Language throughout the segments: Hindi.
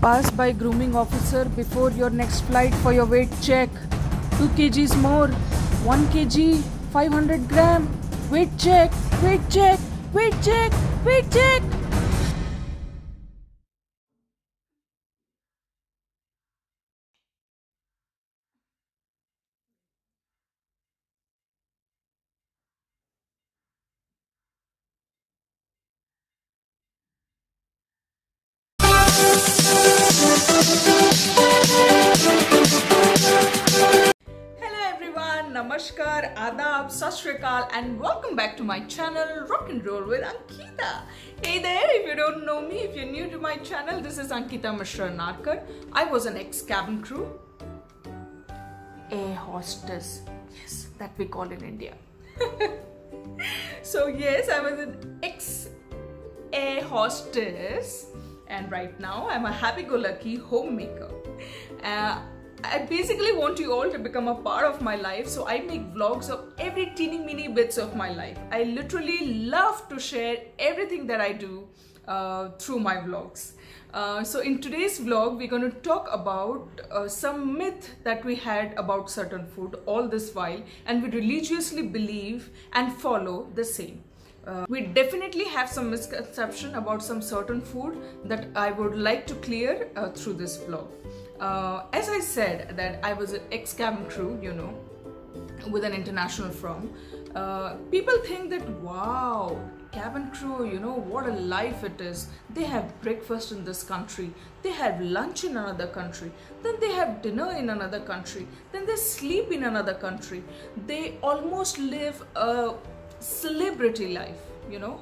Pass by grooming officer before your next flight for your weight check. 2 kgs more, 1 kg, 500 gram. Weight check, weight check, weight check, weight check. Namaskar, Adab, Sat Shri Akal, and welcome back to my channel Rock and Roll with Ankita. Hey there, if you don't know me, if you're new to my channel, this is Ankita Mishra Narkar. I was an ex-cabin crew, air hostess, yes, that we call in India. So yes, I was an ex-air hostess, and right now I'm a happy-go-lucky homemaker. I basically want you all to become a part of my life, so I make vlogs of every teeny mini bits of my life. I literally love to share everything that I do through my vlogs. So in today's vlog, we're going to talk about some myth that we had about certain food all this while, and we religiously believe and follow the same. We definitely have some misconception about some certain food that I would like to clear through this vlog. As I said that I was an ex-cabin crew, you know, with an international firm. People think that, wow, cabin crew, you know, what a life it is. They have breakfast in this country, they have lunch in another country, then they have dinner in another country, then they sleep in another country. They almost live a celebrity life, you know.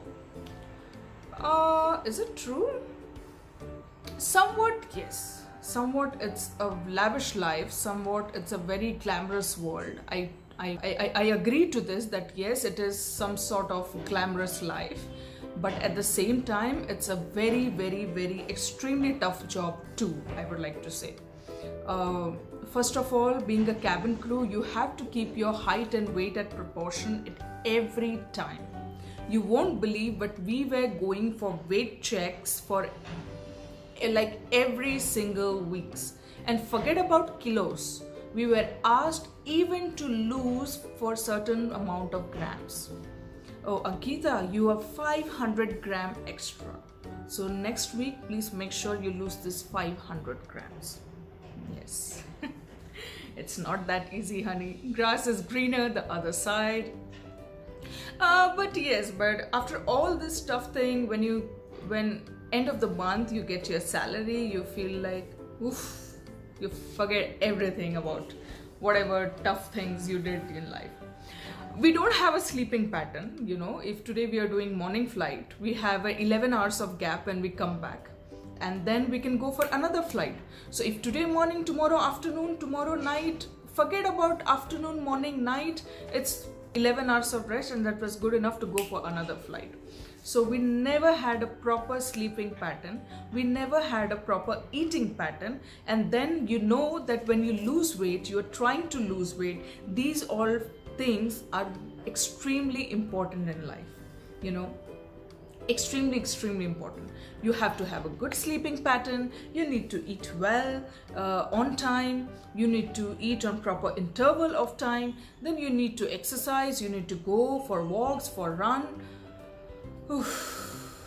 Is it true? Somewhat, yes. Somewhat it's a lavish life, somewhat it's a very glamorous world. I agree to this, that yes, it is some sort of glamorous life, but at the same time it's a very, very, very extremely tough job too, I would like to say. First of all, being a cabin crew, you have to keep your height and weight at proportion at every time. You won't believe, but we were going for weight checks for like every single weeks, and forget about kilos, we were asked even to lose for certain amount of grams. Oh Ankita, you are 500 gram extra, so next week please make sure you lose this 500 grams. Yes. It's not that easy, honey. Grass is greener the other side. But yes, but after all this tough thing, when end of the month you get your salary, you feel like, oof, you forget everything about whatever tough things you did in life. We don't have a sleeping pattern, you know. If today we are doing morning flight, we have 11 hours of gap when we come back, and then we can go for another flight. So if today morning, tomorrow afternoon, tomorrow night, forget about afternoon, morning, night, it's 11 hours of rest, and that was good enough to go for another flight. So we never had a proper sleeping pattern, we never had a proper eating pattern, and then you know that when you lose weight, you're trying to lose weight, these all things are extremely important in life, you know, extremely, extremely important. You have to have a good sleeping pattern, you need to eat well, on time, you need to eat on proper interval of time, then you need to exercise, you need to go for walks, for run. Oof.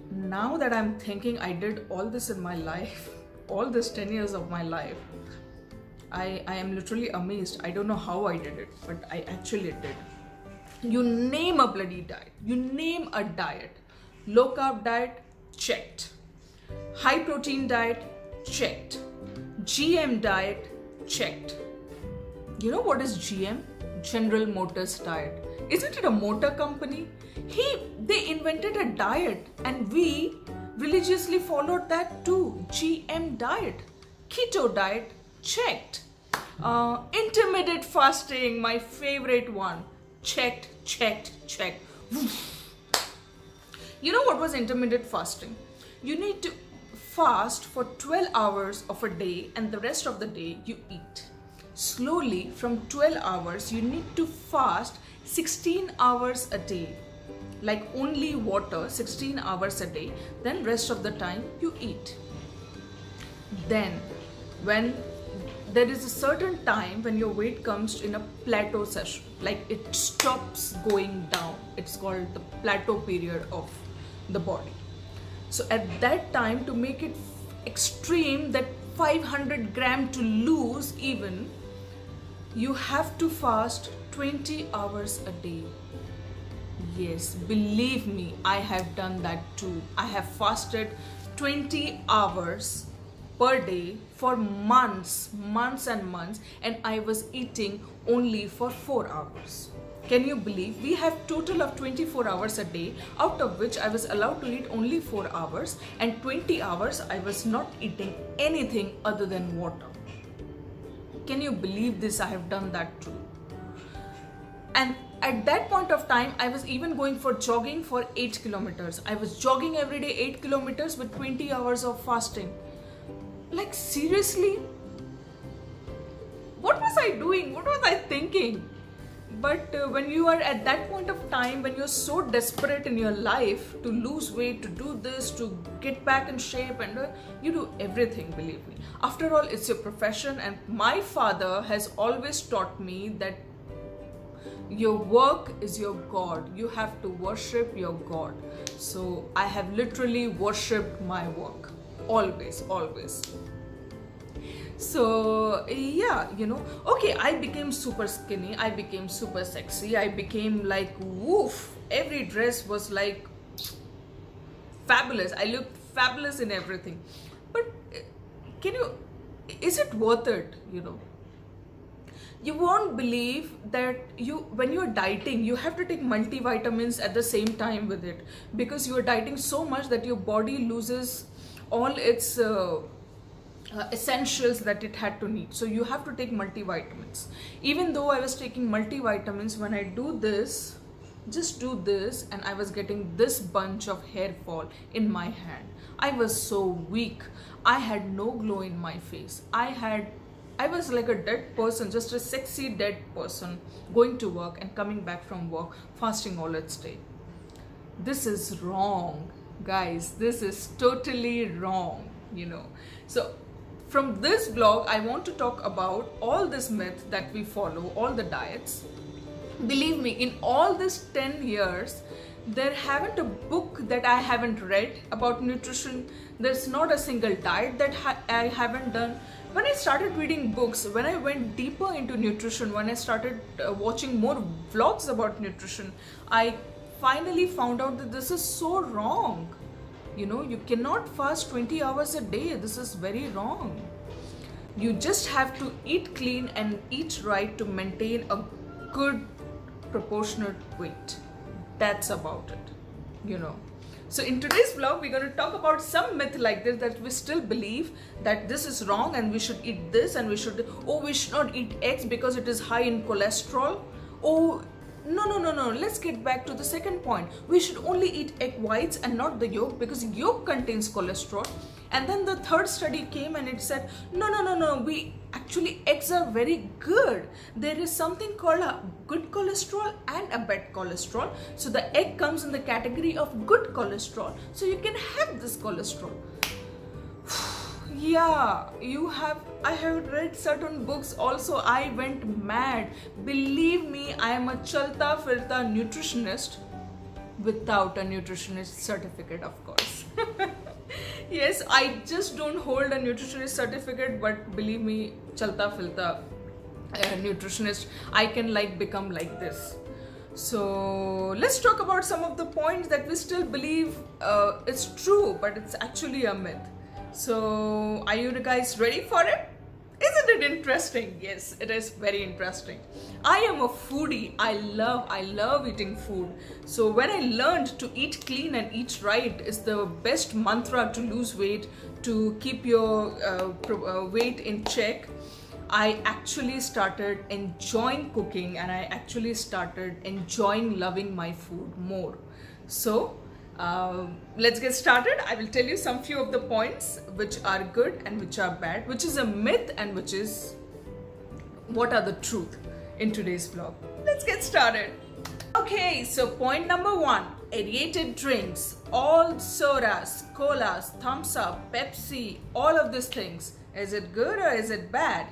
Now that I'm thinking I did all this in my life, all this 10 years of my life, I am literally amazed. I don't know how I did it, but I actually did. You name a bloody diet, you name a diet. Low carb diet, checked. High protein diet, checked. GM diet, checked. You know what is GM? General Motors diet. Isn't it a motor company? They invented a diet, and we religiously followed that too. GM diet. Keto diet, checked. Intermittent fasting, my favorite one. Checked, checked, checked. You know what was intermittent fasting? You need to fast for 12 hours of a day, and the rest of the day you eat. Slowly, from 12 hours, you need to fast 16 hours a day. Like only water, 16 hours a day, then rest of the time you eat. Then when there is a certain time when your weight comes in a plateau session, like it stops going down, it's called the plateau period of the body. So at that time, to make it extreme, that 500 gram to lose even, you have to fast 20 hours a day. Yes, believe me, I have done that too. I have fasted 20 hours per day for months and months, and I was eating only for 4 hours. Can you believe? We have total of 24 hours a day, out of which I was allowed to eat only 4 hours, and 20 hours I was not eating anything other than water. Can you believe this? I have done that too. And at that point of time, I was even going for jogging for 8 kilometers. I was jogging every day 8 kilometers with 20 hours of fasting. Like, seriously? What was I doing? What was I thinking? But when you are at that point of time, when you're so desperate in your life to lose weight, to do this, to get back in shape, and you do everything, believe me. After all, it's your profession, and my father has always taught me that your work is your God. You have to worship your God. So I have literally worshipped my work. Always. So yeah, you know, okay, I became super skinny, I became super sexy, I became like, woof, every dress was like fabulous. I looked fabulous in everything. But is it worth it, you know? You won't believe that when you're dieting, you have to take multivitamins at the same time with it, because you're dieting so much that your body loses all its essentials that it had to need. So you have to take multivitamins. Even though I was taking multivitamins, when I do this, just do this, and I was getting this bunch of hair fall in my hand. I was so weak. I had no glow in my face. I was like a dead person, just a sexy dead person, going to work and coming back from work, fasting all its day. This is wrong, guys. This is totally wrong, you know. So from this blog, I want to talk about all this myth that we follow, all the diets. Believe me, in all these 10 years, there haven't a book that I haven't read about nutrition. There's not a single diet that I haven't done. When I started reading books, when I went deeper into nutrition, when I started watching more vlogs about nutrition, I finally found out that this is so wrong. You know, you cannot fast 20 hours a day. This is very wrong. You just have to eat clean and eat right to maintain a good proportionate weight. That's about it, you know. So in today's vlog, we're going to talk about some myth like this, that we still believe that this is wrong and we should eat this, and we should not eat eggs because it is high in cholesterol. Oh, no. Let's get back to the second point. We should only eat egg whites and not the yolk, because yolk contains cholesterol. And then the third study came and it said, no. Eggs are very good. There is something called a good cholesterol and a bad cholesterol. So the egg comes in the category of good cholesterol. So you can have this cholesterol. Yeah, I have read certain books also. I went mad. Believe me, I am a chalta filta nutritionist without a nutritionist certificate, of course. Yes, I just don't hold a nutritionist certificate, but believe me, chalta filta nutritionist, I can become like this. So let's talk about some of the points that we still believe it's true, but it's actually a myth. So are you guys ready for it? Isn't it interesting? Yes, it is very interesting. I am a foodie. I love eating food. So when I learned to eat clean and eat right is the best mantra to lose weight, to keep your weight in check, I actually started enjoying cooking, and I actually started enjoying loving my food more. So let's get started. I will tell you some few of the points which are good and which are bad, which is a myth and which is what are the truth in today's vlog. Let's get started. Okay, so point number 1, aerated drinks, all sodas, colas, thumbs up, Pepsi, all of these things, is it good or is it bad?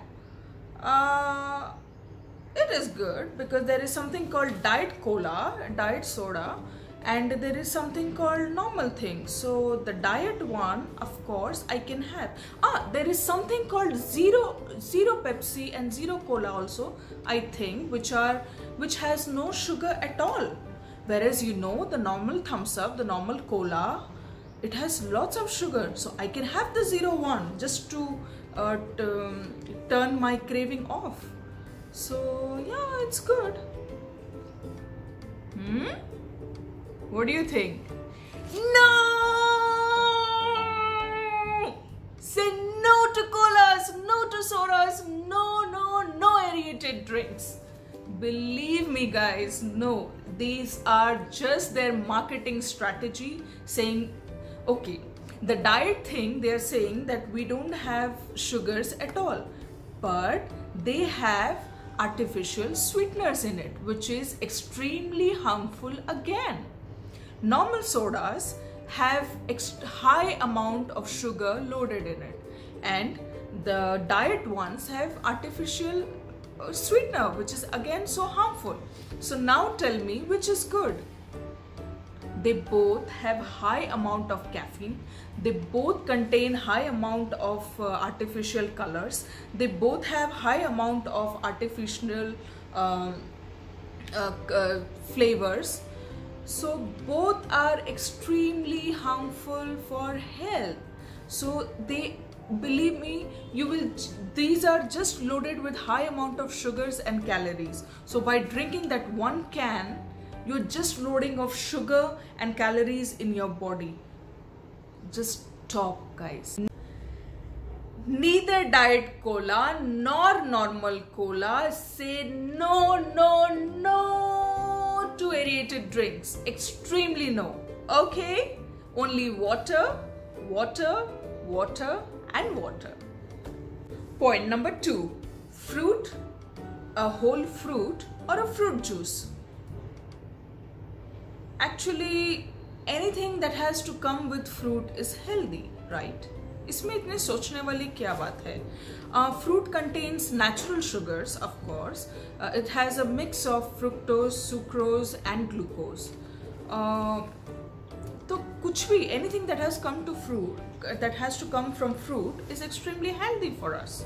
It is good because there is something called diet cola, diet soda, and there is something called normal thing. So the diet one, of course, I can have. There is something called zero Pepsi and zero cola also, I think, which has no sugar at all. Whereas the normal thumbs up, the normal cola, it has lots of sugar. So I can have the zero one just to turn my craving off. So yeah, it's good. What do you think? No! Say no to colas, no to sodas, no aerated drinks. Believe me guys, no. These are just their marketing strategy saying, okay, the diet thing, they are saying that we don't have sugars at all. But they have artificial sweeteners in it, which is extremely harmful again. Normal sodas have high amount of sugar loaded in it, and the diet ones have artificial sweetener, which is again so harmful. So now tell me which is good. They both have high amount of caffeine. They both contain high amount of artificial colors. They both have high amount of artificial flavors. So both are extremely harmful for health. So they, believe me, these are just loaded with high amount of sugars and calories. So by drinking that one can, you're just loading of sugar and calories in your body. Just stop, guys. Neither diet cola nor normal cola. Say no to aerated drinks. Extremely no. Okay? Only water, water, water and water. Point number 2. Fruit, a whole fruit or a fruit juice. Actually, anything that has to come with fruit is healthy, right? इसमें इतने सोचने वाली क्या बात है? Fruit contains natural sugars, of course. It has a mix of fructose, sucrose and glucose. तो कुछ भी, anything that has come to fruit, that has to come from fruit is extremely healthy for us.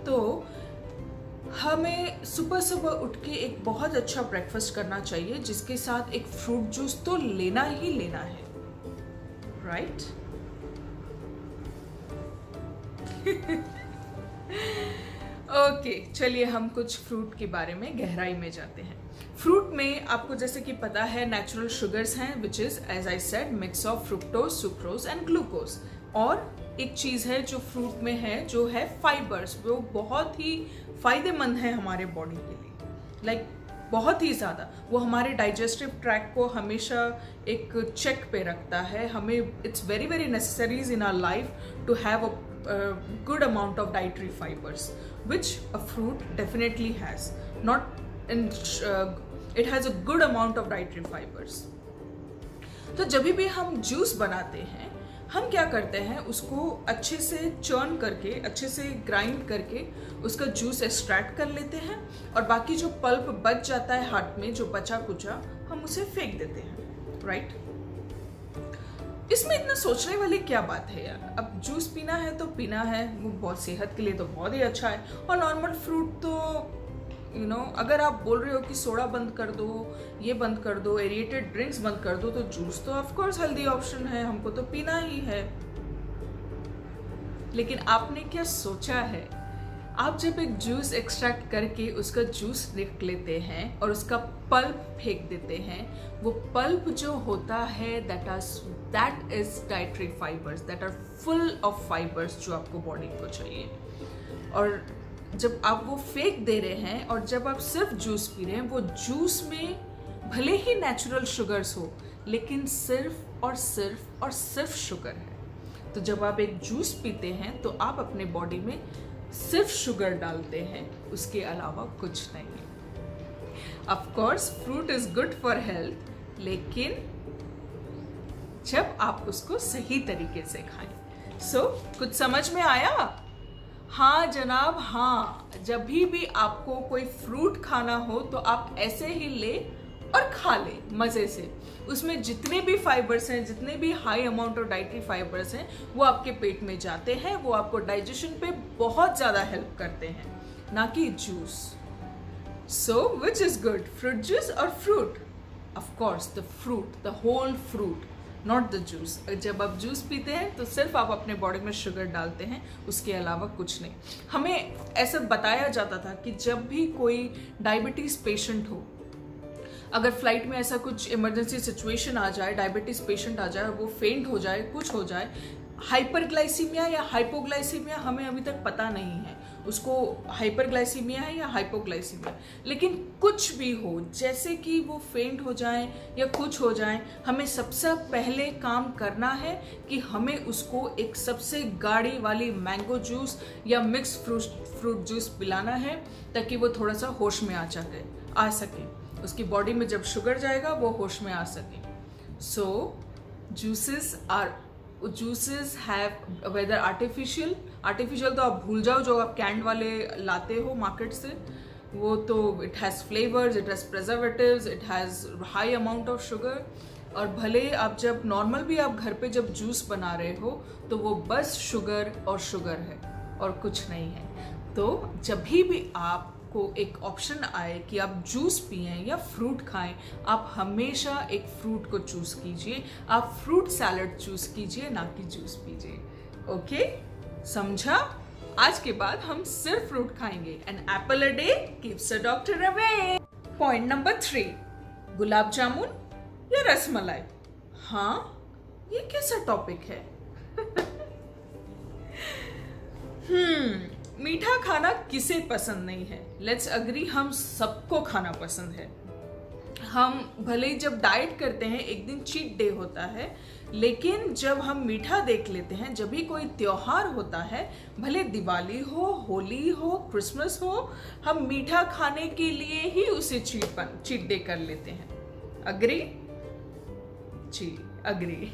तो हमें सुबह उठ के एक बहुत अच्छा ब्रेकफास्ट करना चाहिए, जिसके साथ एक फ्रूट जूस तो लेना ही लेना है, राइट? ओके, चलिए हम कुछ फ्रूट के बारे में गहराई में जाते हैं। फ्रूट में आपको जैसे कि पता है नेचुरल शुगर्स हैं, which is as I said mix of fructose, sucrose and glucose. और एक चीज है जो फ्रूट में है, जो है फाइबर्स, वो बहुत ही फायदेमंद है हमारे बॉडी के लिए, लाइक बहुत ही ज़्यादा। वो हमारे डाइजेस्टिव ट्रैक को हमेशा एक चेक पे रखता है। हमें it's very very necessaries in our life to have a good amount of dietary fibres, which a fruit definitely has, not in it has a good amount of dietary fibres. तो जब भी हम जूस बनाते हैं, हम क्या करते हैं, उसको अच्छे से चर्न करके, अच्छे से ग्राइंड करके उसका जूस एक्सट्रैक्ट कर लेते हैं, और बाकी जो पल्प बच जाता है हाथ में, जो बचा कुचा, हम उसे फेंक देते हैं, राइट? इसमें इतना सोचने वाली क्या बात है यार? अब जूस पीना है तो पीना है, वो बहुत सेहत के लिए तो बहुत ही अच्छा है। और नॉर्मल फ्रूट तो अगर आप बोल रहे हो कि सोडा बंद कर दो, ये बंद कर दो, एरिएटेड ड्रिंक्स बंद कर दो, तो जूस तो ऑफ कोर्स हेल्दी ऑप्शन है, हमको तो पीना ही है। लेकिन आपने क्या सोचा है, आप जब एक जूस एक्सट्रैक्ट करके उसका जूस निकाल लेते हैं और उसका पल्प फेंक देते हैं, वो पल्प जो होता है that is dietary fibres, that are full of fibres जो आपको बॉडी को चाहिए। और जब आप वो फेंक दे रहे हैं और जब आप सिर्फ जूस पी रहे हैं, वो जूस में भले ही नेचुरल शुगर्स हो, लेकिन सिर्फ और सिर्फ और सिर्फ शुगर है। तो जब आप एक जूस पीते हैं तो आप अपने बॉडी में सिर्फ शुगर डालते हैं, उसके अलावा कुछ नहीं। Of course fruit is good for health, लेकिन जब आप उसको सही तरीके से खाएं। सो कुछ समझ में आया? हाँ जनाब, हाँ, जब भी आपको कोई फ्रूट खाना हो तो आप ऐसे ही ले और खा ले मजे से। उसमें जितने भी फाइबर्स हैं, जितने भी high amount of dietary fibres हैं, वो आपके पेट में जाते हैं, वो आपको डाइजेशन पे बहुत ज्यादा हेल्प करते हैं, ना कि juice. So which is good, fruit juice और fruit? Of course the fruit, the whole fruit, not the juice. जब आप जूस पीते हैं तो सिर्फ आप अपने बॉडी में शुगर डालते हैं, उसके अलावा कुछ नहीं। हमें ऐसा बताया जाता था कि जब भी कोई डायबिटीज पेशेंट हो, अगर फ्लाइट में ऐसा कुछ इमरजेंसी सिचुएशन आ जाए, डायबिटीज पेशेंट आ जाए, वो फेंट हो जाए, कुछ हो जाए, हाइपरग्लाइसीमिया या हाइपोग्लाइसीमिया हमें अभी तक पता नहीं है उसको हाइपरग्लाइसीमिया है या हाइपोग्लाइसीमिया, लेकिन कुछ भी हो, जैसे कि वो फेंट हो जाए या कुछ हो जाए, हमें सबसे पहले काम करना है कि हमें उसको एक सबसे गाढ़ी वाली मैंगो जूस या मिक्स फ्रूट जूस पिलाना है, ताकि वो थोड़ा सा होश में आ सके। उसकी बॉडी में जब शुगर जाएगा वो होश में आ सके। सो जूसेस हैव वेदर आर्टिफिशियल तो आप भूल जाओ, जो आप कैंड वाले लाते हो मार्केट से, वो तो it has flavours, it has preservatives, it has high amount of sugar. और भले आप जब नॉर्मल भी आप घर पे जब जूस बना रहे हो तो वो बस शुगर और शुगर है और कुछ नहीं है। तो जब भी आपको एक ऑप्शन आए कि आप जूस पिएं या फ्रूट खाएं, आप हमेशा एक फ्रूट को चूज कीजिए, आप फ्रूट सैलड चूज कीजिए, ना कि जूस पीजिए। ओके, समझा? आज के बाद हम सिर्फ फ्रूट खाएंगे। An apple a day keeps a doctor away. Point number 3, gulab jamun या रसमलाई? हाँ, ये कैसा टॉपिक है? मीठा खाना किसे पसंद नहीं है? लेट्स अग्री, हम सबको खाना पसंद है। हम भले ही जब डाइट करते हैं, एक दिन चीट डे होता है, लेकिन जब हम मीठा देख लेते हैं, जब भी कोई त्योहार होता है, भले दिवाली हो, होली हो, क्रिसमस हो, हम मीठा खाने के लिए ही उसे चीट डे कर लेते हैं। अग्री? जी, अग्री।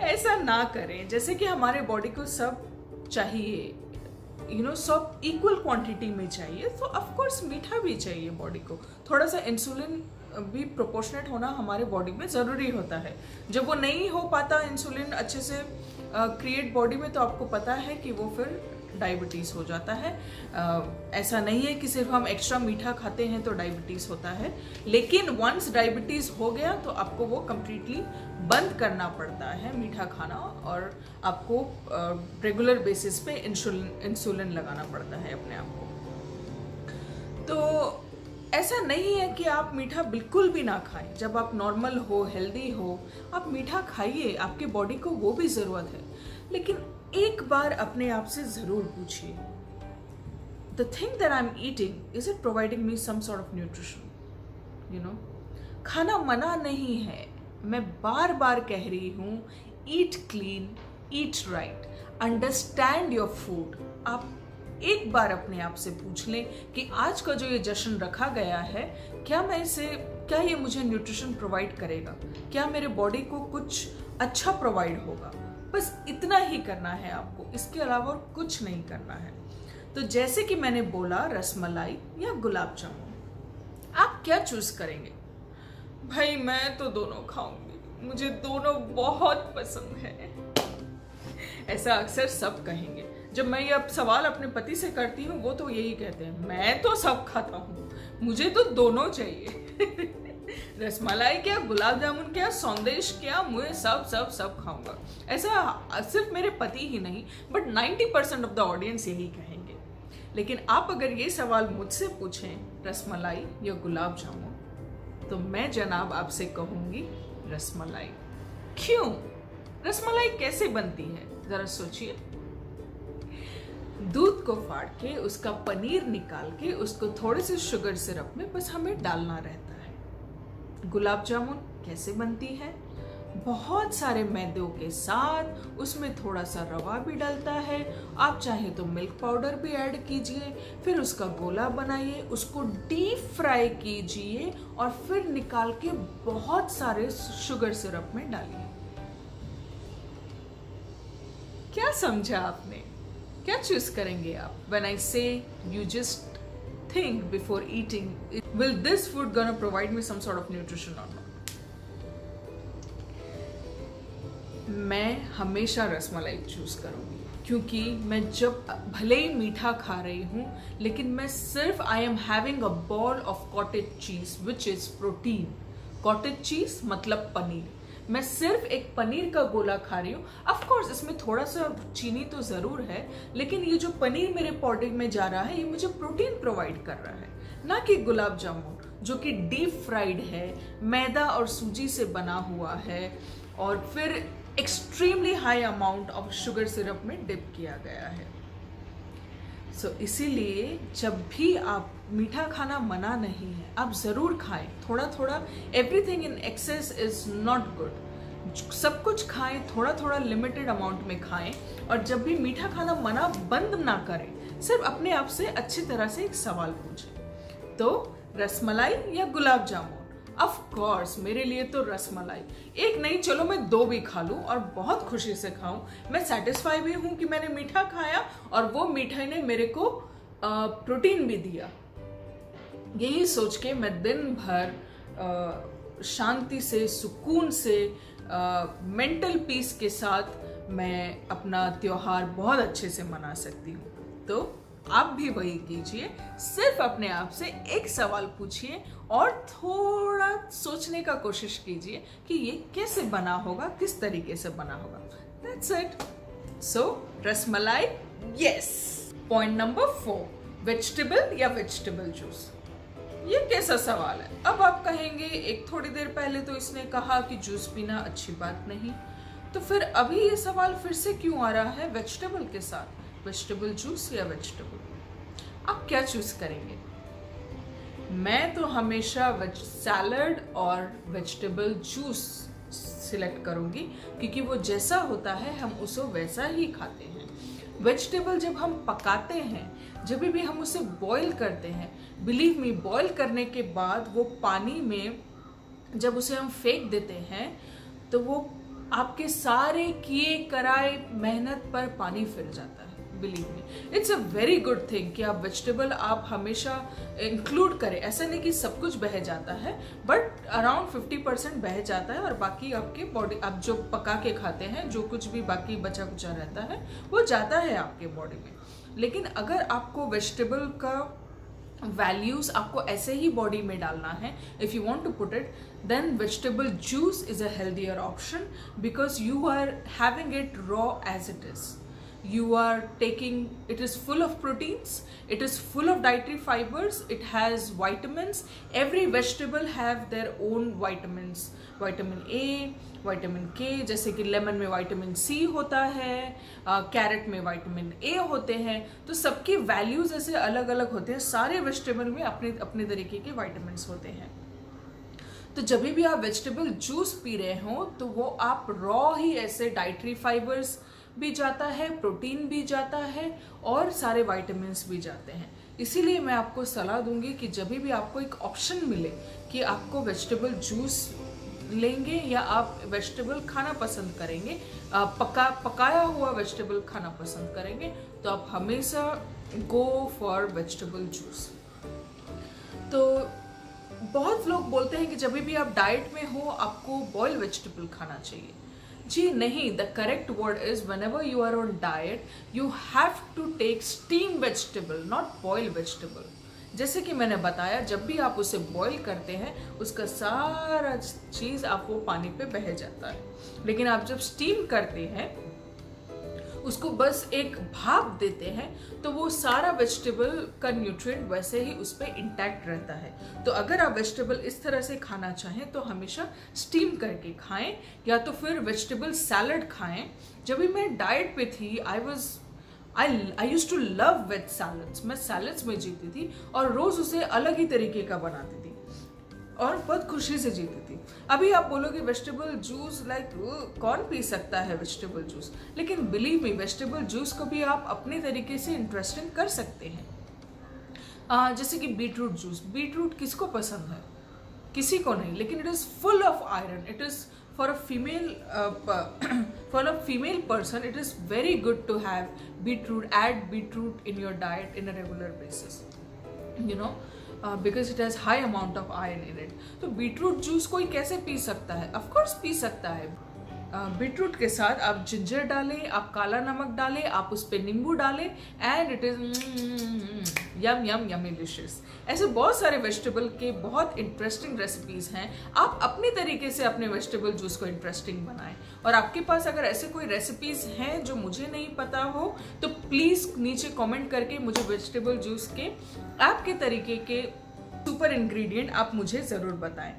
ऐसा ना करें। जैसे कि हमारे बॉडी को सब चाहिए, सब इक्वल क्वांटिटी में चाहिए, तो ऑफ कोर्स मीठा भी चाहिए बॉडी को। थोड़ा सा इंसुलिन भी प्रोपोर्शनेट होना हमारे बॉडी में ज़रूरी होता है। जब वो नहीं हो पाता इंसुलिन अच्छे से क्रिएट बॉडी में, तो आपको पता है कि वो फिर डायबिटीज़ हो जाता है। ऐसा नहीं है कि सिर्फ हम एक्स्ट्रा मीठा खाते हैं तो डायबिटीज़ होता है, लेकिन वंस डायबिटीज़ हो गया तो आपको वो कम्प्लीटली बंद करना पड़ता है मीठा खाना, और आपको रेगुलर बेसिस पे इंसुलिन लगाना पड़ता है अपने आप को। तो ऐसा नहीं है कि आप मीठा बिल्कुल भी ना खाएं। जब आप नॉर्मल हो, हेल्दी हो, आप मीठा खाइए, आपके बॉडी को वो भी ज़रूरत है। लेकिन एक बार अपने आप से ज़रूर पूछिए, the thing that I'm eating, is it providing me some sort of nutrition? खाना मना नहीं है, मैं बार बार कह रही हूँ, eat clean, eat right, understand your food। आप एक बार अपने आप से पूछ लें कि आज का जो ये जश्न रखा गया है, क्या ये मुझे न्यूट्रिशन प्रोवाइड करेगा, क्या मेरे बॉडी को कुछ अच्छा प्रोवाइड होगा। बस इतना ही करना है आपको, इसके अलावा कुछ नहीं करना है। तो जैसे कि मैंने बोला, रसमलाई या गुलाब जामुन, आप क्या चूज करेंगे? भाई मैं तो दोनों खाऊंगी, मुझे दोनों बहुत पसंद है। ऐसा अक्सर सब कहेंगे। जब मैं ये सवाल अपने पति से करती हूँ, वो तो यही कहते हैं, मैं तो सब खाता हूँ, मुझे तो दोनों चाहिए। रसमलाई क्या, गुलाब जामुन क्या, संदेश क्या, मुझे सब खाऊंगा। ऐसा सिर्फ मेरे पति ही नहीं, बट 90% ऑफ द ऑडियंस यही कहेंगे। लेकिन आप अगर ये सवाल मुझसे पूछें, रसमलाई या गुलाब जामुन, तो मैं जनाब आपसे कहूंगी रसमलाई। क्यों? रसमलाई कैसे बनती है, जरा सोचिए। दूध को फाड़ के, उसका पनीर निकाल के, उसको थोड़े से शुगर सिरप में बस हमें डालना रहता है। गुलाब जामुन कैसे बनती है? बहुत सारे मैदों के साथ उसमें थोड़ा सा रवा भी डलता है, आप चाहे तो मिल्क पाउडर भी ऐड कीजिए, फिर उसका गोला बनाइए, उसको डीप फ्राई कीजिए और फिर निकाल के बहुत सारे शुगर सिरप में डालिए। क्या समझा आपने? क्या चूज करेंगे आप? When I say you just think before eating, will this food gonna provide me some sort of nutrition or not? मैं हमेशा रसमलाई चूज करूंगी, क्योंकि मैं जब भले ही मीठा खा रही हूं, लेकिन मैं सिर्फ I am having a ball of cottage cheese which is protein. Cottage cheese मतलब पनीर। मैं सिर्फ एक पनीर का गोला खा रही हूँ। ऑफ कोर्स इसमें थोड़ा सा चीनी तो जरूर है, लेकिन ये जो पनीर मेरे बॉडी में जा रहा है ये मुझे प्रोटीन प्रोवाइड कर रहा है, ना कि गुलाब जामुन जो कि डीप फ्राइड है, मैदा और सूजी से बना हुआ है और फिर extremely high amount of sugar syrup में डिप किया गया है। सो इसीलिए जब भी आप मीठा खाना मना नहीं है, आप जरूर खाएं थोड़ा थोड़ा। Everything in excess is not good. सब कुछ खाएं, थोड़ा थोड़ा लिमिटेड अमाउंट में खाएं। और जब भी मीठा खाना मना बंद ना करें, सिर्फ अपने आप से अच्छी तरह से एक सवाल पूछें, तो रसमलाई या गुलाब जामुन? ऑफ कोर्स मेरे लिए तो रसमलाई। एक नहीं, चलो मैं 2 भी खा लूं और बहुत खुशी से खाऊं। मैं सेटिस्फाई भी हूं कि मैंने मीठा खाया और वो मीठा ने मेरे को प्रोटीन भी दिया। यही सोच के मैं दिन भर शांति से, सुकून से, मेंटल पीस के साथ मैं अपना त्योहार बहुत अच्छे से मना सकती हूँ। तो आप भी वही कीजिए, सिर्फ अपने आप से एक सवाल पूछिए और थोड़ा सोचने का कोशिश कीजिए कि ये कैसे बना होगा, किस तरीके से बना होगा। That's it. So rasmalai, yes. Point number 4, vegetable या वेजिटेबल जूस? ये कैसा सवाल है? अब आप कहेंगे एक थोड़ी देर पहले तो इसने कहा कि जूस पीना अच्छी बात नहीं, तो फिर अभी ये सवाल फिर से क्यों आ रहा है वेजिटेबल के साथ? वेजिटेबल जूस या वेजिटेबल? आप क्या चूज करेंगे? मैं तो हमेशा वेज सैलड और वेजिटेबल जूस सिलेक्ट करूंगी, क्योंकि वो जैसा होता है हम उसे वैसा ही खाते हैं। वेजिटेबल जब हम पकाते हैं, जब भी हम उसे बॉईल करते हैं, बिलीव मी, बॉईल करने के बाद वो पानी में जब उसे हम फेंक देते हैं तो वो आपके सारे किए कराए मेहनत पर पानी फिर जाता है। Believe me, it's a very good thing कि आप वेजिटेबल आप हमेशा इंक्लूड करें। ऐसा नहीं कि सब कुछ बह जाता है, बट अराउंड 50% बह जाता है और बाकी आपके बॉडी, आप जो पका के खाते हैं, जो कुछ भी बाकी बचा कुचा रहता है वो जाता है आपके बॉडी में। लेकिन अगर आपको वेजिटेबल का वैल्यूज आपको ऐसे ही बॉडी में डालना है, if you want to put it, then vegetable juice is a healthier option, because you are having it raw as it is. You are taking, it is full of proteins, it is full of dietary fibers, it has vitamins. Every vegetable have their own vitamins, vitamin A, vitamin K, जैसे कि लेमन में विटामिन C होता है, कैरेट में विटामिन A होते हैं, तो सबके वैल्यूज ऐसे अलग अलग होते हैं। सारे वेजिटेबल में अपने अपने तरीके के विटामिन्स होते हैं। तो जब भी आप वेजिटेबल जूस पी रहे हो तो वो आप रॉ ही ऐसे डाइटरी फाइबर्स भी जाता है, प्रोटीन भी जाता है और सारे विटामिन्स भी जाते हैं। इसीलिए मैं आपको सलाह दूंगी कि जब भी आपको एक ऑप्शन मिले कि आपको वेजिटेबल जूस लेंगे या आप वेजिटेबल खाना पसंद करेंगे, पकाया हुआ वेजिटेबल खाना पसंद करेंगे, तो आप हमेशा गो फॉर वेजिटेबल जूस। तो बहुत लोग बोलते हैं कि जब भी आप डाइट में हो आपको बॉइल्ड वेजिटेबल खाना चाहिए। जी नहीं, the correct word is whenever you are on diet, you have to take steamed vegetable, not boiled vegetable. जैसे कि मैंने बताया, जब भी आप उसे बॉईल करते हैं उसका सारा चीज आपको पानी पे बह जाता है, लेकिन आप जब स्टीम करते हैं उसको बस एक भाप देते हैं तो वो सारा वेजिटेबल का न्यूट्रिएंट वैसे ही उस पर इंटैक्ट रहता है। तो अगर आप वेजिटेबल इस तरह से खाना चाहें तो हमेशा स्टीम करके खाएं या तो फिर वेजिटेबल सैलड खाएं। जब भी मैं डाइट पे थी I used to love veg salads. मैं सैलड्स में जीती थी और रोज उसे अलग ही तरीके का बनाती थी। और बहुत खुशी से जीती थी। अभी आप बोलोगे वेजिटेबल जूस लाइक कौन पी सकता है वेजिटेबल जूस, लेकिन बिलीव मी वेजिटेबल जूस को भी आप अपने तरीके से इंटरेस्टिंग कर सकते हैं। जैसे कि बीटरूट जूस, बीटरूट किसको पसंद है? किसी को नहीं, लेकिन it is full of iron. It is for a female person it is very good to have beetroot, add beetroot in your diet in a regular basis, you know, because it has high amount of iron in it. तो बीटरूट जूस कोई कैसे पी सकता है? ऑफ कोर्स पी सकता है। बीटरूट के साथ आप जिंजर डालें, आप काला नमक डालें, आप उस पर नींबू डालें and it is yum yum yummy dishes. ऐसे बहुत सारे वेजिटेबल के बहुत इंटरेस्टिंग रेसिपीज हैं। आप अपनी तरीके से अपने वेजिटेबल जूस को इंटरेस्टिंग बनाएं। और आपके पास अगर ऐसे कोई रेसिपीज हैं जो मुझे नहीं पता हो तो प्लीज नीचे कमेंट करके मुझे वेजिटेबल जूस के आपके तरीके के सुपर इंग्रेडिएंट आप मुझे जरूर बताएं।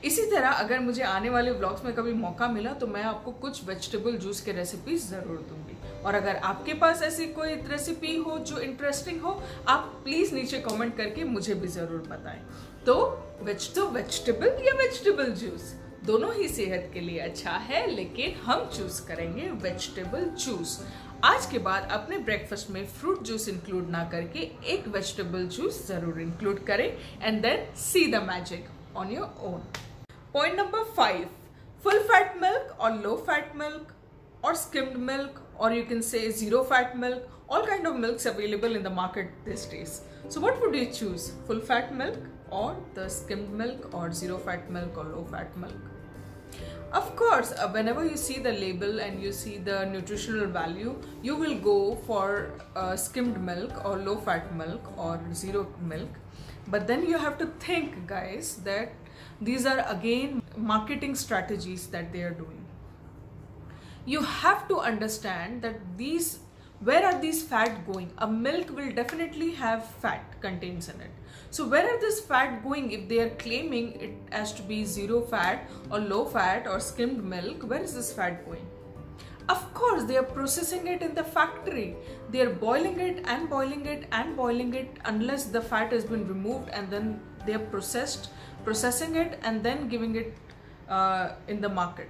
इसी तरह अगर मुझे आने वाले व्लॉग्स में कभी मौका मिला तो मैं आपको कुछ वेजिटेबल जूस के रेसिपीज जरूर दूंगी। और अगर आपके पास ऐसी कोई रेसिपी हो जो इंटरेस्टिंग हो, आप प्लीज नीचे कमेंट करके मुझे भी जरूर बताएं। तो वेजिटेबल या वेजिटेबल जूस दोनों ही सेहत के लिए अच्छा है, लेकिन हम चूज करेंगे वेजिटेबल जूस। आज के बाद अपने ब्रेकफास्ट में फ्रूट जूस इंक्लूड ना करके एक वेजिटेबल जूस जरूर इंक्लूड करें and then see the magic on your own. Point number 5, full fat milk or low fat milk or skimmed milk, or you can say zero fat milk. All kind of milks available in the market these days. So what would you choose? Full fat milk or the skimmed milk or zero fat milk or low fat milk? Of course, whenever you see the label and you see the nutritional value, you will go for skimmed milk or low fat milk or zero milk. But then you have to think, guys, that these are again marketing strategies that they are doing. You have to understand that where are these fat going? A milk will definitely have fat contains in it. So where are this fat going? If they are claiming it as to be zero fat or low fat or skimmed milk, where is this fat going? Of course, they are processing it in the factory. They are boiling it and boiling it and boiling it unless the fat has been removed, and then they are processing it and then giving it in the market.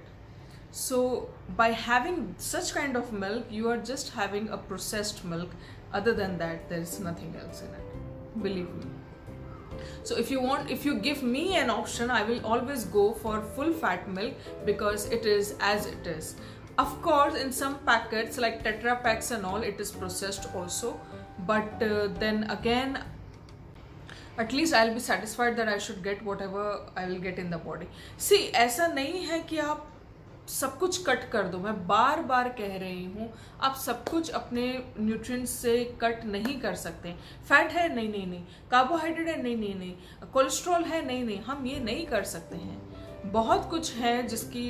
So by having such kind of milk, you are just having a processed milk. Other than that, there is nothing else in it, believe me. So if you give me an option, I will always go for full fat milk because it is as it is. Of course, in some packets like Tetra packs and all, it is processed also, but then again, at least I'll be satisfied that I should get whatever I will get in the body. See, ऐसा नहीं है कि आप सब कुछ कट कर दो। मैं बार बार कह रही हूँ, आप सब कुछ अपने न्यूट्रिएंट्स से कट नहीं कर सकते। फैट है, नहीं नहीं नहीं। कार्बोहाइड्रेट है, नहीं नहीं नहीं। कोलेस्ट्रॉल है, नहीं नहीं। हम ये नहीं कर सकते हैं। बहुत कुछ है जिसकी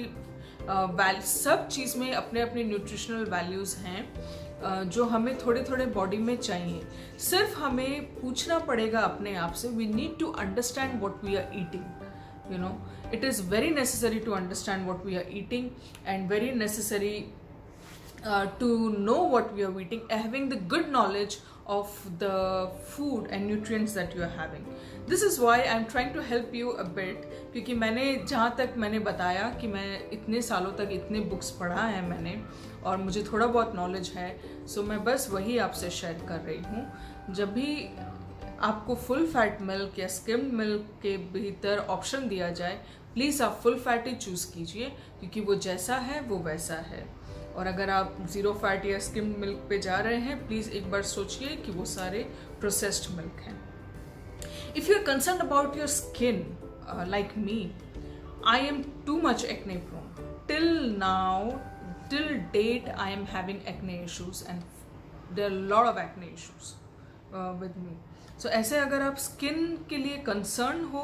सब चीज़ में अपने अपने न्यूट्रिशनल वैल्यूज़ हैं जो हमें थोड़े थोड़े बॉडी में चाहिए। सिर्फ हमें पूछना पड़ेगा अपने आप से, we need to understand what we are eating. You know, it is very necessary to understand what we are eating and very necessary to know what we are eating, having the good knowledge of the food and nutrients that you are having. This is why I am trying to help you a bit, क्योंकि मैंने जहाँ तक मैंने बताया कि मैं इतने सालों तक इतने बुक्स पढ़ा है मैंने और मुझे थोड़ा बहुत नॉलेज है, सो मैं बस वही आपसे शेयर कर रही हूँ। जब भी आपको फुल फैट मिल्क या स्किम्ड मिल्क के भीतर ऑप्शन दिया जाए, प्लीज़ आप फुल फैट ही चूज़ कीजिए, क्योंकि वो जैसा है वो वैसा है। और अगर आप ज़ीरो फैट या स्किम्ड मिल्क पे जा रहे हैं, प्लीज़ एक बार सोचिए कि वो सारे प्रोसेस्ड मिल्क हैं। If you are concern about your skin like me, I am too much acne prone. Till date, I am having acne issues and there are a lot of acne issues with me. So ऐसे अगर आप स्किन के लिए कंसर्न हो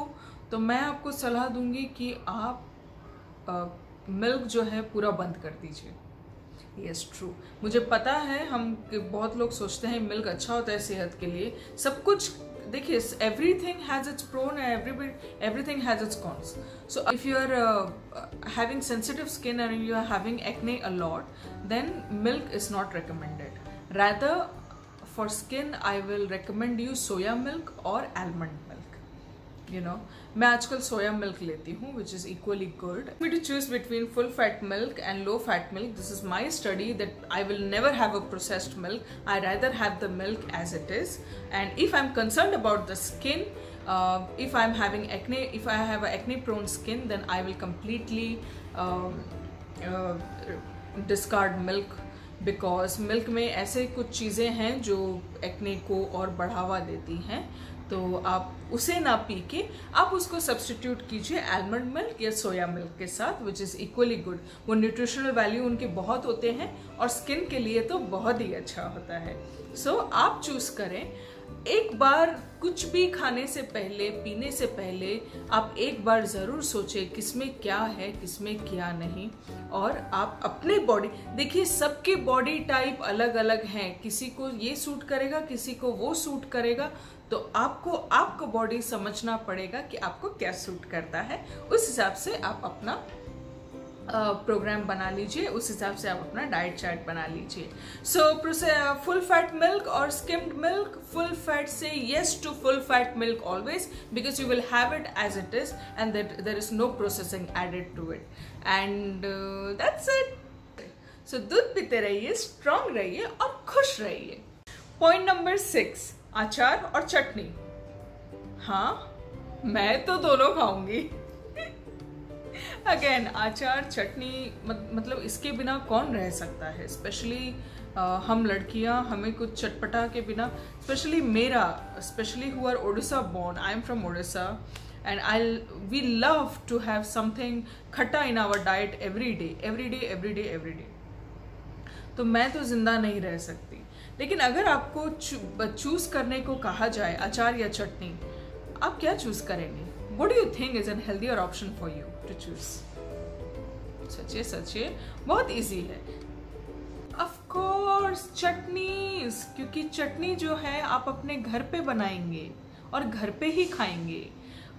तो मैं आपको सलाह दूंगी कि आप मिल्क जो है पूरा बंद कर दीजिए। यस, ट्रू, मुझे पता है हम बहुत लोग सोचते हैं मिल्क अच्छा होता है सेहत के लिए। सब कुछ देखिए, everything has its pros and everything has its cons. So if you are having sensitive skin and you are having acne a lot, then milk is not recommended. Rather for skin, I will recommend you soya milk or almond milk. मैं आजकल सोया मिल्क लेती हूँ which is equally good. Me to choose between full fat milk and low fat milk. This is my study that I will never have a processed milk. I rather have the milk as it is. And if I am concerned about the skin, if I'm having acne, if I have a acne prone skin, then I will completely discard milk, because milk में ऐसे कुछ चीज़ें हैं जो एक्ने को और बढ़ावा देती हैं. तो आप उसे ना पी के आप उसको सब्सटीट्यूट कीजिए आलमंड मिल्क या सोया मिल्क के साथ, विच इज़ इक्वली गुड. वो न्यूट्रिशनल वैल्यू उनके बहुत होते हैं और स्किन के लिए तो बहुत ही अच्छा होता है. सो आप चूज़ करें. एक बार कुछ भी खाने से पहले, पीने से पहले आप एक बार ज़रूर सोचें किसमें क्या है, किसमें क्या नहीं. और आप अपने बॉडी देखिए, सबके बॉडी टाइप अलग अलग हैं. किसी को ये सूट करेगा, किसी को वो सूट करेगा. तो आपको बॉडी समझना पड़ेगा कि आपको क्या सूट करता है. उस हिसाब से आप अपना प्रोग्राम बना लीजिए, उस हिसाब से आप अपना डाइट चार्ट बना लीजिए. सो फुल फैट मिल्क और स्किम्ड मिल्क. फुल फैट से yes to full fat milk always, because you will have it as it is and there is no processing added to it. And that's it. So दूध पीते रहिए, स्ट्रांग रहिए और खुश रहिए. पॉइंट नंबर 6, अचार और चटनी. हाँ, मैं तो दोनों खाऊंगी. अगेन, अचार चटनी मतलब इसके बिना कौन रह सकता है. स्पेशली हम लड़कियां, हमें कुछ चटपटा के बिना, specially who are Odisha born. I am from Odisha and we love to have something khatta in our diet every day. तो मैं तो जिंदा नहीं रह सकती. लेकिन अगर आपको चूज करने को कहा जाए अचार या चटनी, आप क्या चूज करेंगे? What do you think is a healthier option for you to choose? सच्चे बहुत इजी है. Of course चटनीज, क्योंकि चटनी जो है आप अपने घर पे बनाएंगे और घर पे ही खाएंगे.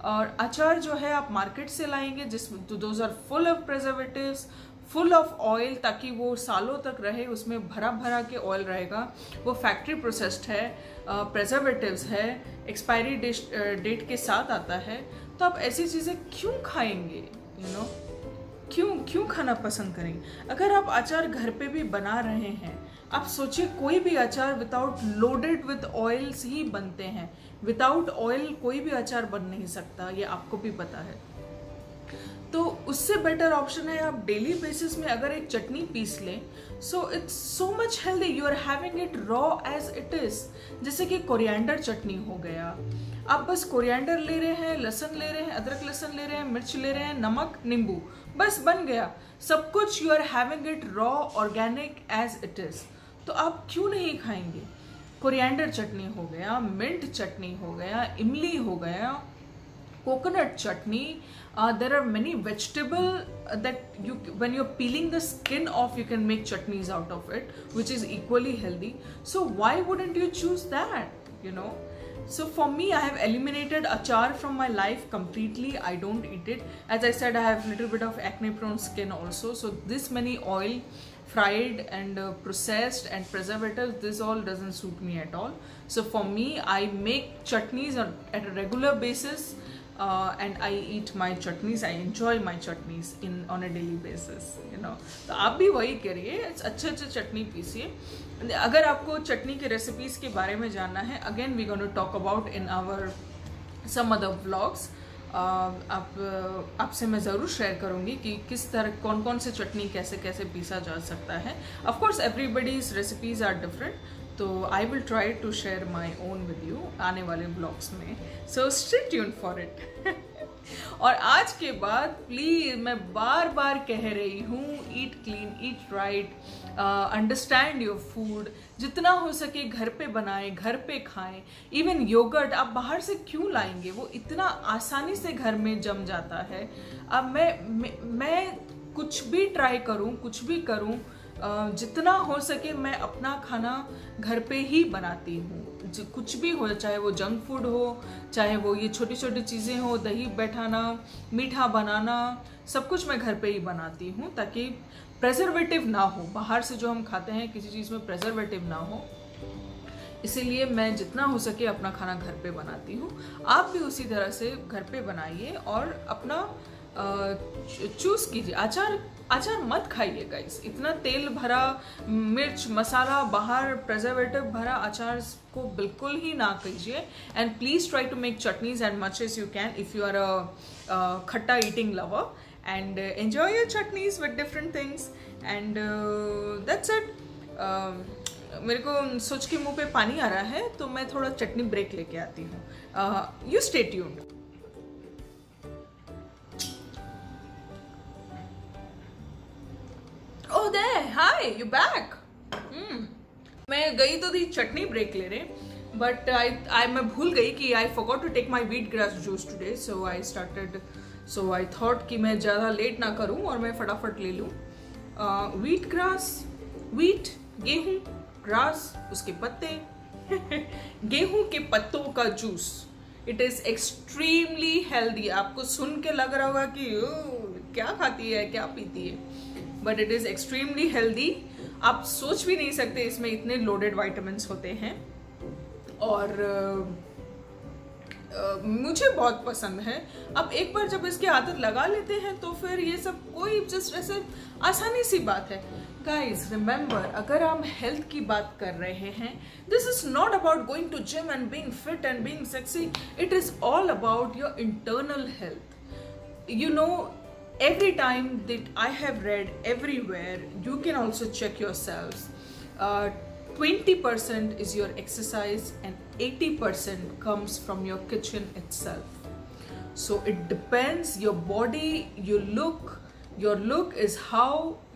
और अचार जो है आप मार्केट से लाएंगे, जिसमें those are full of preservatives, full of oil, ताकि वो सालों तक रहे. उसमें भरा के ऑयल रहेगा. वो फैक्ट्री प्रोसेस्ड है, प्रेजर्वेटिव्स है, एक्सपायरी डेट के साथ आता है. तो आप ऐसी चीज़ें क्यों खाएंगे? क्यों खाना पसंद करेंगे? अगर आप अचार घर पे भी बना रहे हैं, आप सोचिए कोई भी अचार विदाउट लोडेड विद ऑयल्स ही बनते हैं. विदाउट ऑयल कोई भी अचार बन नहीं सकता, ये आपको भी पता है. तो उससे बेटर ऑप्शन है आप डेली बेसिस में अगर एक चटनी पीस लें. So it's so much healthy. You are having it raw as it is. जैसे कि कोरिएंडर चटनी हो गया. आप बस कोरिएंडर ले रहे हैं, लहसुन ले रहे हैं, अदरक लहसुन ले रहे हैं, मिर्च ले रहे हैं, नमक, नींबू, बस बन गया सब कुछ. You are having it raw organic as it is. तो आप क्यों नहीं खाएंगे? कोरिएंडर चटनी हो गया, मिंट चटनी हो गया, इमली हो गया, coconut chutney. There are many vegetable that when you're peeling the skin off, you can make chutneys out of it, which is equally healthy. So why wouldn't you choose that? So for me, I have eliminated achar from my life completely. I don't eat it. As I said, I have a little bit of acne prone skin also. So this many oil, fried and processed and preservatives, this all doesn't suit me at all. So for me, I make chutneys at a regular basis. And I eat my chutneys. I enjoy my chutneys on a daily basis. तो आप भी वही करिए, अच्छे चटनी पीसिए. अगर आपको चटनी के रेसिपीज के बारे में जानना है, again we gonna talk about in our some other vlogs. आपसे मैं ज़रूर शेयर करूँगी कि किस तरह कौन से चटनी कैसे पीसा जा सकता है. Of course everybody's recipes are different. तो I will try to share my own with you आने वाले ब्लॉग्स में. So stay tuned for it. और आज के बाद प्लीज मैं बार कह रही हूँ, eat clean, eat right, understand your food. जितना हो सके घर पे बनाएं, घर पे खाएं. इवन योगर्ट आप बाहर से क्यों लाएंगे? वो इतना आसानी से घर में जम जाता है. अब मैं कुछ भी ट्राई करूँ, कुछ भी करूँ, जितना हो सके मैं अपना खाना घर पे ही बनाती हूँ. कुछ भी हो, चाहे वो जंक फूड हो, चाहे वो ये छोटी छोटी चीज़ें हो, दही बैठाना, मीठा बनाना, सब कुछ मैं घर पे ही बनाती हूँ, ताकि प्रेजर्वेटिव ना हो. बाहर से जो हम खाते हैं किसी चीज़ में प्रेजर्वेटिव ना हो. इसीलिए मैं जितना हो सके अपना खाना घर पे बनाती हूँ। आप भी उसी तरह से घर पे बनाइए और अपना चूज कीजिए। अचार मत खाइए गाइस, इतना तेल भरा, मिर्च मसाला, बाहर प्रिजर्वेटिव भरा अचार को बिल्कुल ही ना कीजिए। And please try to make chutneys and much as you can if you are a khatta eating lover, and enjoy your chutneys with different things, and that's it. मेरे को सोच के मुंह पे पानी आ रहा है, तो मैं थोड़ा चटनी ब्रेक लेके आती हूँ। You stay tuned. Oh there, hi, you back? मैं गई तो थी चटनी ब्रेक ले रहे, बट मैं भूल गई कि I forgot to take my wheatgrass juice today, so I thought कि मैं ज़्यादा लेट ना करूं और मैं फटाफट ले लूं। wheat गेहूं, ग्रास उसके पत्ते गेहूं के पत्तों का juice, it is extremely healthy. आपको सुन के लग रहा होगा कि क्या खाती है, क्या पीती है, but it is extremely healthy. आप सोच भी नहीं सकते इसमें इतने लोडेड विटामिन्स होते हैं, और मुझे बहुत पसंद है। अब एक बार जब इसकी आदत लगा लेते हैं तो फिर ये सब कोई जस्ट ऐसे आसानी सी बात है। गाइज रिमेंबर, अगर हम हेल्थ की बात कर रहे हैं, this is not about going to gym and being fit and being sexy, it is all about your internal health. You know, every time that I have read everywhere, you can also check yourselves, 20% is your exercise and 80% comes from your kitchen itself. So it depends, your body, your look is how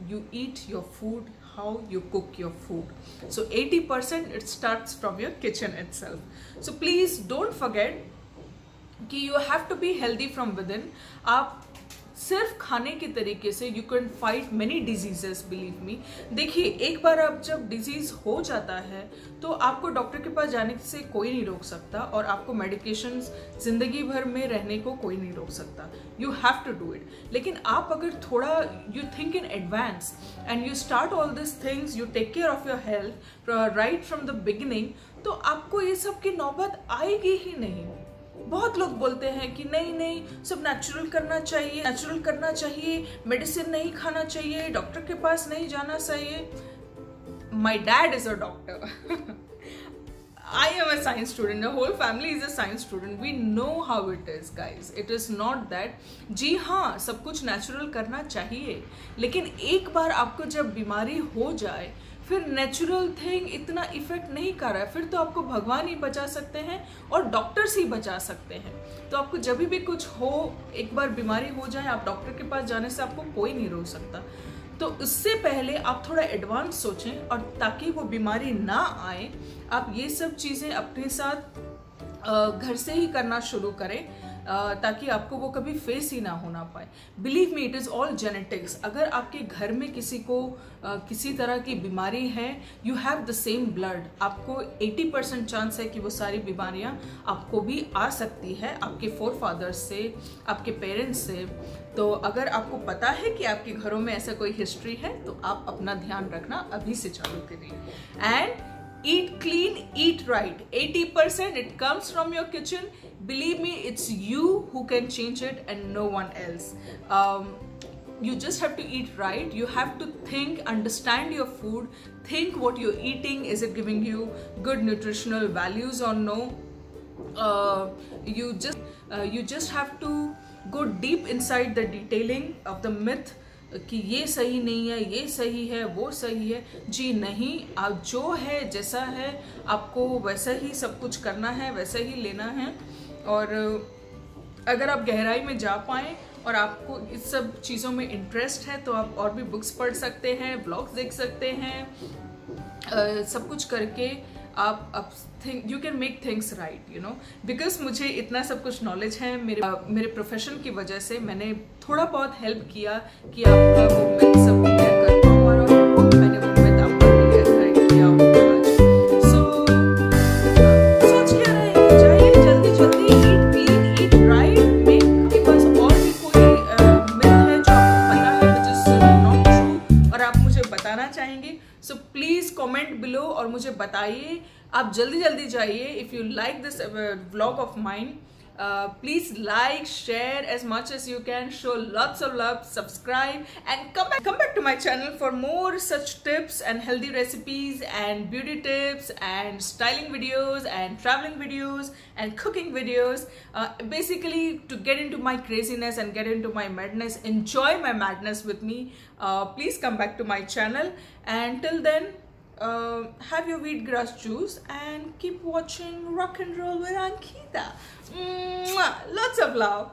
you eat your food, how you cook your food. So 80% it starts from your kitchen itself. So please don't forget कि you have to be healthy from within. आप सिर्फ खाने के तरीके से you can fight many diseases, believe me. देखिए, एक बार अब जब डिजीज हो जाता है तो आपको डॉक्टर के पास जाने से कोई नहीं रोक सकता, और आपको मेडिकेशंस जिंदगी भर में रहने को कोई नहीं रोक सकता। You have to do it. लेकिन आप अगर थोड़ा you think in advance and you start all this things, you take care of your health right from the beginning, तो आपको ये सब की नौबत आएगी ही नहीं। बहुत लोग बोलते हैं कि नहीं सब नेचुरल करना चाहिए, मेडिसिन नहीं खाना चाहिए, डॉक्टर के पास नहीं जाना चाहिए। My dad is a doctor, I am a science student, the whole family is a science student, we know how it is guys, it is not that। जी हाँ, सब कुछ नेचुरल करना चाहिए, लेकिन एक बार आपको जब बीमारी हो जाए फिर नेचुरल थिंग इतना इफेक्ट नहीं कर रहा है, फिर तो आपको भगवान ही बचा सकते हैं और डॉक्टर्स ही बचा सकते हैं। तो आपको जब भी कुछ हो, एक बार बीमारी हो जाए, आप डॉक्टर के पास जाने से आपको कोई नहीं रोक सकता। तो उससे पहले आप थोड़ा एडवांस सोचें, और ताकि वो बीमारी ना आए, आप ये सब चीज़ें अपने साथ घर से ही करना शुरू करें, ताकि आपको वो कभी फेस ही ना होना पाए। Believe me, it is all genetics. अगर आपके घर में किसी को किसी तरह की बीमारी है, you have the same blood, आपको 80% चांस है कि वो सारी बीमारियां आपको भी आ सकती है, आपके फोरफादर्स से, आपके पेरेंट्स से। तो अगर आपको पता है कि आपके घरों में ऐसा कोई हिस्ट्री है, तो आप अपना ध्यान रखना अभी से चालू करिए। And eat clean, eat right. 80% it comes from your kitchen. Believe me, it's you who can change it and no one else. You just have to eat right. You have to think, understand your food, think what you're eating. Is it giving you good nutritional values or no? You just have to go deep inside the detailing of the myth कि ये सही नहीं है, ये सही है, वो सही है। जी नहीं, आप जो है, जैसा है, आपको वैसा ही सब कुछ करना है, वैसा ही लेना है। और अगर आप गहराई में जा पाएँ और आपको इस सब चीज़ों में इंटरेस्ट है, तो आप और भी बुक्स पढ़ सकते हैं, ब्लॉग्स देख सकते हैं, सब कुछ करके आप you can make things right, you know. Because मुझे इतना सब कुछ नॉलेज है, मेरे प्रोफेशन की वजह से मैंने थोड़ा बहुत हेल्प किया कि आपका वो मिथ सब क्लियर कर पाऊँ, और मैंने वो मिथ आपको क्लियर किया होगा। सो सोच क्या रहे हैं, जाइए जल्दी ईट क्लीन, ईट राइट। मेक के पास और भी कोई मिथ है जो आपको पता है which is not true और आप मुझे बताना चाहेंगे, so please comment comment below और मुझे बताइए, आप जल्दी जल्दी जाइए. If you like this vlog of mine, please like, share as much as you can, show lots of love, subscribe, and come back to my channel for more such tips and healthy recipes and beauty tips and styling videos and traveling videos and cooking videos. Basically, to get into my craziness and get into my madness, enjoy my madness with me, please come back to my channel. And till then, have your wheatgrass juice and keep watching Rock and Roll with Ankita. Mwah! Lots of love.